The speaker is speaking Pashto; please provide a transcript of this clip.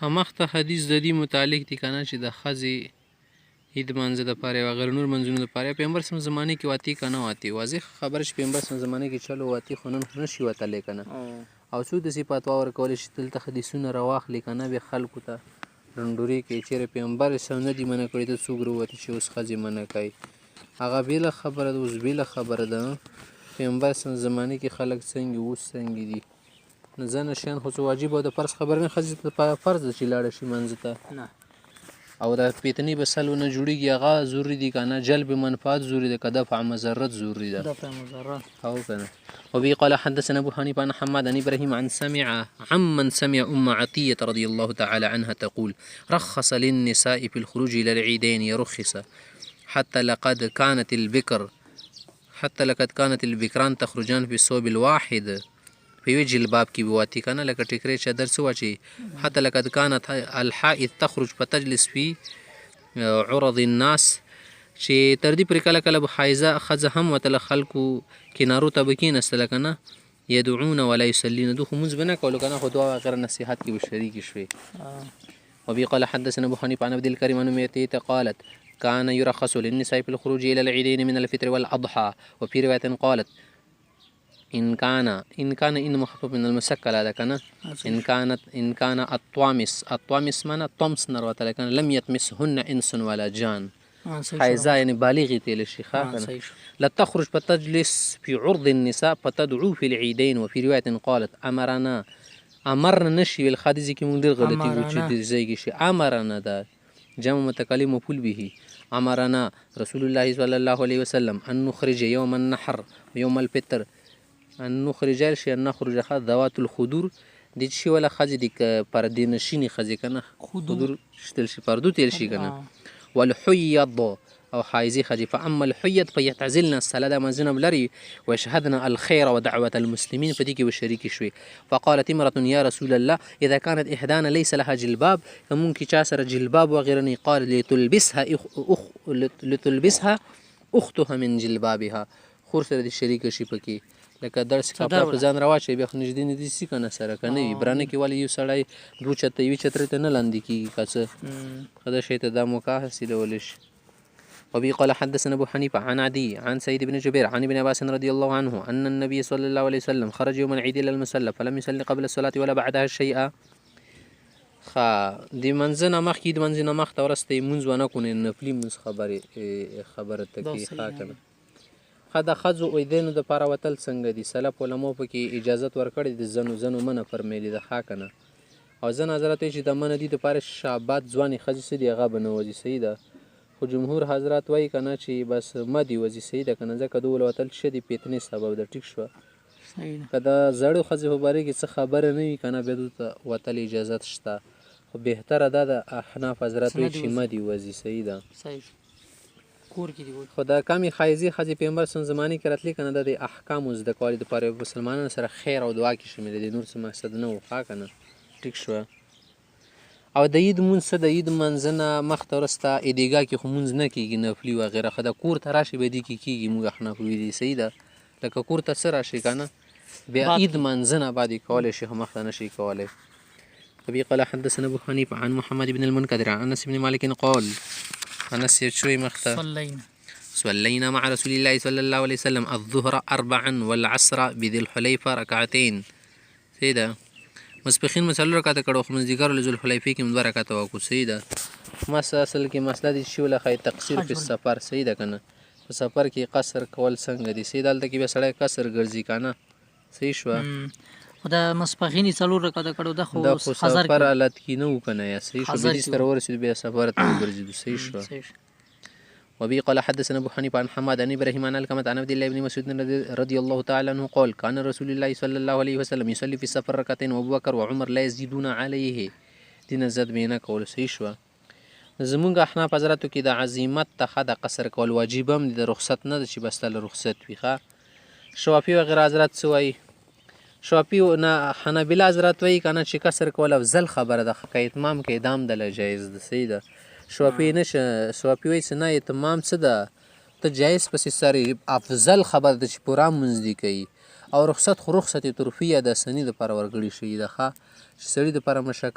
مخته حدیث د دې متعلق دي که نه چې د ښځې عید لمانځه دپاره یا غیر نور لمونځونو دپاره پیغمبر صلی الله علیه وسلم زمانې کې واتې که نه واتې واضح خبره چې پیغمبر صلی الله علیه وسلم زمانې کې چلو واتې خو نن نه شي وتلی که نه او څوک داسې فتوا ورکولی چې دلته حدیثونه راواخلي که نه بیا خلکو ته ډنډورې کوي چېرې پیغمبر صلی الله علیه وسلم نه دي منع کړي ته څوک راووتې چې اوس ښځې منع کوي هغه بېله خبره ده اوس بېله خبره ده پیغمبر صلی الله علیه وسلم زمانې کې خلک څنګه اوس څنګه دي نه ځنه شیان خو څه واجب او د فرض خبره نه ښځې ته فرض ده چې لاړه شي منځ ته او د فتنې به سلو نه جوړېږي هغه ضروري دي که نه جلب منفعت ضروري ده که دفع مضرت ضروري ده او که نه وبه قال حدثنا ابو حنيفه عن حماد عن ابراهيم عمن سمع ام عطيه رضي الله تعالى عنها تقول رخص للنساء في الخروج الى العيدين يرخص حتى لقد كانت البكران تخرجان في الثوب الواحد په یوه جلباب کې به واتې که نه لکه ټیکری چادر څه واچوي حتی لقد كانت الحائض تخرج فتجلس في عرض الناس چې تر دې پورې کله کله به حایضه ښځه هم وتله خلکو کنارو ته به کېنستله که نه یدعون ولا یصلین دو خو مونځ به نه کولو که نه خو دعا وغیره نصیحت کې به شریکې شوې وبه قال حدثنا ابو حنيفه عن عبد الكريم عن أمية قالت كان يرخص للنساء في الخروج إلى العيدين من الفطر والأضحى وفي رواية قالت إن كان مخفف من المسكلة ده كان إن كان الطوامس معنى طمس نروت لكن لم يطمسهن إنس ولا جان حيزا يعني بالغ تيل الشيخة لا تخرج فتجلس في عرض النساء فتدعو في العيدين وفي رواية قالت أمرنا نشي بالخادزي كي مندر غلطي وجود زي شي أمرنا ده جمع متكلم مفعول به أمرنا رسول الله صلى الله عليه وسلم أن نخرج يوم النحر ويوم الفطر ان نخرج ذوات الخدور دي شي ولا خځې دي پردې نشینې ښځې که نه خدور شتل شي پردو تېر شي که نه والحید او حایزې ښځې فاما الحید فیعتزلن الصلاة دا منځونه به لري ویشهدن الخیر ودعوة المسلمین په دې کې به شریکې شوې فقالت امرة یا رسول الله اذا كانت احدانا ليس لها جلباب که مونږ کې چا سره جلباب وغیره نه قال لتلبسها اختها من جلبابها خور سره دې شریکه شي پکې لکه درس کپړه په ځان راواچوي بیا خو نږدې نږدې سي که نه سره که نه وي برانه کې ولې یو سړی دوه چته یوې چترې ته نه لاندې کېږي که څه ښه ده شی ته دا موقع حاصلولی شي وبه قال حدثنا ابو حنيفه عن عدي عن سيد بن جبير عن ابن عباس رضي الله عنه ان النبي صلى الله عليه وسلم خرج يوم العيد الى المصلى فلم يصلي قبل الصلاه ولا بعدها شيئا د منځه نه مخکې د منځه نه مخته ورسته یې مونځ ونه کړو نفلي مونځ خبره ته کې ښه که نه د ښځو عیدینو دپاره وتل څنګه دي سلف علماو پکې اجازت ورکړې د زنو منع فرمیلي ده ښه که نه او ځینې حضرات وایي چې د منع دي دپاره شابات ځوانې ښځې څه دي هغه به نه وځي صحیح ده خو جمهور حضرات وایي که نه چې بس مه دي وځي صحیح ده که نه ځکه د وتل ښه دي فتنې سبب ده ټیک شوه که د زړو ښځې په باره کې څه خبره نه وي که نه بیا دو ته وتل اجازت شته خو بهتره دا د احناف حضرات وایي چې مه دي وځي صحیح ده خو د کمې حایضې ښځې پیغمبر صلی الله علیه وسلم زمانې کې راتلې که نه دا د احکامو زده کولو دپاره مسلمانانو سره خیر او دعا کې شامل دي نور څه مقصد نه و ښه که نه ټیک شوه او د عید مونځ څه د عید منځه نه مخته وروسته عیدګاه کې خو مونځ نه کېږي نفلي وغیره ښه د کور ته راشي به دې کې کېږي موږ احناف ویلي صحیح ده لکه کور ته څه راشي که نه بیا عید منځه نه بعد یې کولی شي خو مخته نه شي کولی وبه قال حدثنا ابو حنيفه عن محمد بن المنكدر عن انس بن مالك قال انس شوي مخته صلينا مع رسول الله صلى الله عليه وسلم الظهر 4 والعصر بذي الحليفه ركعتين سيده مسبخین مسلو رکعته کړو خو مزدیګر له ذل حلیفه کې 2 رکعته وکړو سیده اصل کې مسله دي شی ولا خی تقصیر په سفر سیده کنه په سفر کې قصر کول څنګه دي سیده دلته کې به سړی قصر ګرځي کنه صحیح شو خدا مسبخین څلور رکعته کړو د خو سفر حالت کې نه وکنه یا صحیح شو به دې سره ورسېد بیا سفر ته ګرځي صحیح شو وبه قال حدثنا ابو حنيفه عن حماد عن ابراهيم عن الكمت عن عبد الله بن مسعود رضي الله تعالى عنه قال كان رسول الله صلى الله عليه وسلم يصلي في السفر ركعتين وابو بكر وعمر لا يزيدون عليه دين زاد بينه کول صحیح شو زمونږ احناف حضراتو کې د عزیمت ته د قصر کول واجب هم د رخصت نه چې بس له رخصت وي ښه شوافی وغیره حضرات څه وایي شوافی نه حنابله حضرات وایي که نه چې قصر کول افضل خبره ده که اتمام کې اعدام دله جایز ده صحیح ده شوافی وایي چې نه اتمام څه ده ته جایز پسې سرې افضل خبر ده چې پوره مونځ دي کوي او رخصت خو رخصت ترفیه ده سني دپاره ورکړې شوي ده ښه چې سړي دپاره مشقت